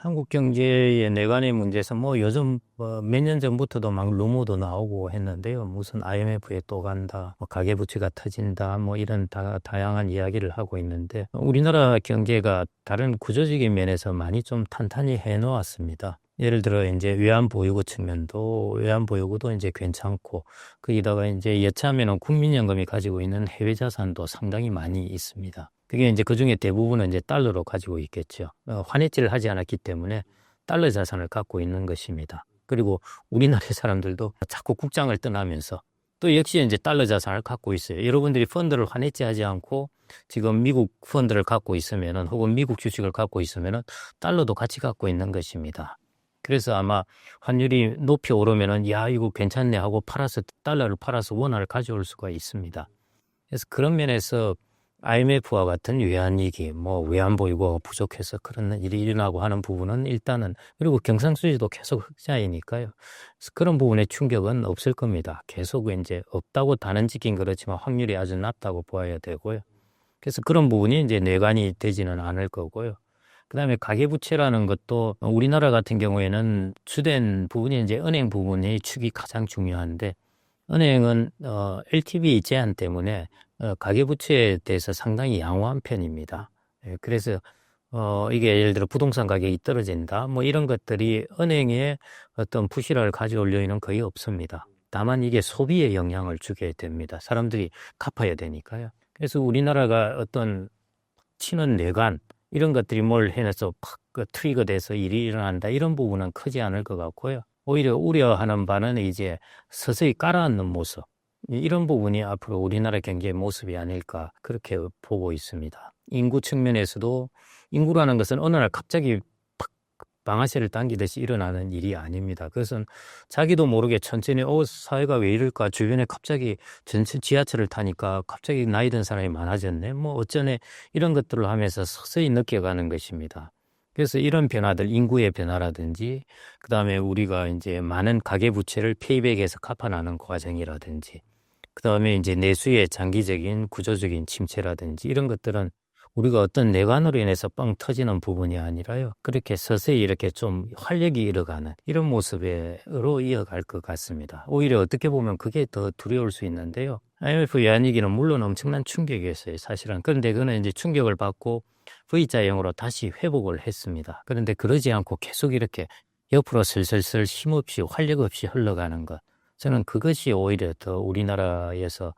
한국 경제의 내관의 문제에서 요즘 몇 년 전부터도 막 루머도 나오고 했는데요. 무슨 IMF에 또 간다, 가계부채가 터진다, 이런 다양한 이야기를 하고 있는데, 우리나라 경제가 다른 구조적인 면에서 많이 좀 탄탄히 해놓았습니다. 예를 들어 이제 외환보유고 측면도 외환보유고도 이제 괜찮고, 거기다가 이제 여차하면은 국민연금이 가지고 있는 해외 자산도 상당히 많이 있습니다. 그게 이제 그 중에 대부분은 이제 달러로 가지고 있겠죠. 환해지를 하지 않았기 때문에 달러 자산을 갖고 있는 것입니다. 그리고 우리나라의 사람들도 자꾸 국장을 떠나면서 또 역시 이제 달러 자산을 갖고 있어요. 여러분들이 펀드를 환해지하지 않고 지금 미국 펀드를 갖고 있으면은 혹은 미국 주식을 갖고 있으면은 달러도 같이 갖고 있는 것입니다. 그래서 아마 환율이 높이 오르면은 야 이거 괜찮네 하고 달러를 팔아서 원화를 가져올 수가 있습니다. 그래서 그런 면에서 IMF와 같은 외환위기, 외환보유고가 부족해서 그런 일이 일어나고 하는 부분은 일단은, 그리고 경상수지도 계속 흑자이니까요. 그래서 그런 부분에 충격은 없을 겁니다. 계속 이제 없다고 단언짓긴 그렇지만 확률이 아주 낮다고 보아야 되고요. 그래서 그런 부분이 이제 내관이 되지는 않을 거고요. 그 다음에 가계부채라는 것도 우리나라 같은 경우에는 주된 부분이 이제 은행 부분의 축이 가장 중요한데, 은행은 LTV 제한 때문에 가계부채에 대해서 상당히 양호한 편입니다. 그래서 이게 예를 들어 부동산 가격이 떨어진다, 이런 것들이 은행에 어떤 부실화를 가져올 요인은 거의 없습니다. 다만 이게 소비에 영향을 주게 됩니다. 사람들이 갚아야 되니까요. 그래서 우리나라가 어떤 치는 내관 이런 것들이 뭘 해내서 팍 트리거 돼서 일이 일어난다, 이런 부분은 크지 않을 것 같고요. 오히려 우려하는 바는 이제 서서히 깔아앉는 모습, 이런 부분이 앞으로 우리나라 경제의 모습이 아닐까 그렇게 보고 있습니다. 인구 측면에서도 인구라는 것은 어느 날 갑자기 팍 방아쇠를 당기듯이 일어나는 일이 아닙니다. 그것은 자기도 모르게 천천히 사회가 왜 이럴까, 주변에 갑자기 지하철을 타니까 갑자기 나이 든 사람이 많아졌네, 어쩌네, 이런 것들을 하면서 서서히 느껴가는 것입니다. 그래서 이런 변화들, 인구의 변화라든지, 그 다음에 우리가 이제 많은 가계부채를 페이백에서 갚아나는 과정이라든지, 그 다음에 이제 내수의 장기적인 구조적인 침체라든지, 이런 것들은 우리가 어떤 내관으로 인해서 뻥 터지는 부분이 아니라요, 그렇게 서서히 이렇게 좀 활력이 일어가는 이런 모습으로 이어갈 것 같습니다. 오히려 어떻게 보면 그게 더 두려울 수 있는데요. IMF 외환위기는 물론 엄청난 충격이었어요, 사실은. 그런데 그는 이제 충격을 받고 V자형으로 다시 회복을 했습니다. 그런데 그러지 않고 계속 이렇게 옆으로 슬슬슬 힘없이 활력 없이 흘러가는 것, 저는 그것이 오히려 더 우리나라에서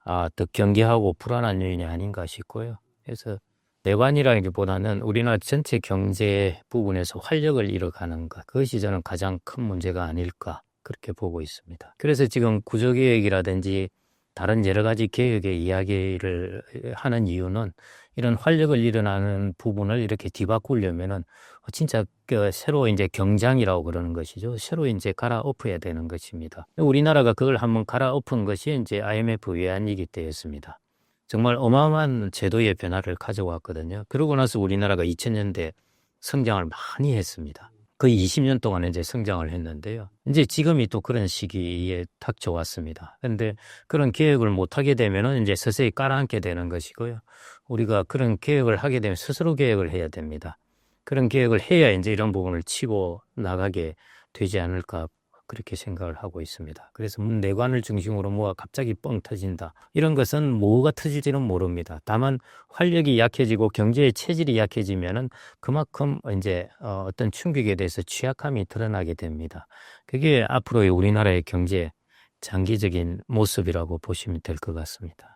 더 경계하고 불안한 요인이 아닌가 싶고요. 그래서 내관이라기보다는 우리나라 전체 경제 부분에서 활력을 잃어가는 것, 그것이 저는 가장 큰 문제가 아닐까 그렇게 보고 있습니다. 그래서 지금 구조개혁이라든지 다른 여러 가지 개혁의 이야기를 하는 이유는 이런 활력을 일어나는 부분을 이렇게 뒤바꾸려면은 진짜 새로 이제 경장이라고 그러는 것이죠. 새로 이제 갈아엎어야 되는 것입니다. 우리나라가 그걸 한번 갈아엎은 것이 이제 IMF 외환위기 때였습니다. 정말 어마어마한 제도의 변화를 가져왔거든요. 그러고 나서 우리나라가 2000년대 성장을 많이 했습니다. 거의 20년 동안 이제 성장을 했는데요. 이제 지금이 또 그런 시기에 닥쳐왔습니다. 그런데 그런 계획을 못하게 되면은 이제 서서히 깔아앉게 되는 것이고요. 우리가 그런 계획을 하게 되면 스스로 계획을 해야 됩니다. 그런 계획을 해야 이제 이런 부분을 치고 나가게 되지 않을까 그렇게 생각을 하고 있습니다. 그래서 내관을 중심으로 뭐가 갑자기 뻥 터진다, 이런 것은 뭐가 터질지는 모릅니다. 다만 활력이 약해지고 경제의 체질이 약해지면은 그만큼 이제 어떤 충격에 대해서 취약함이 드러나게 됩니다. 그게 앞으로의 우리나라의 경제 장기적인 모습이라고 보시면 될 것 같습니다.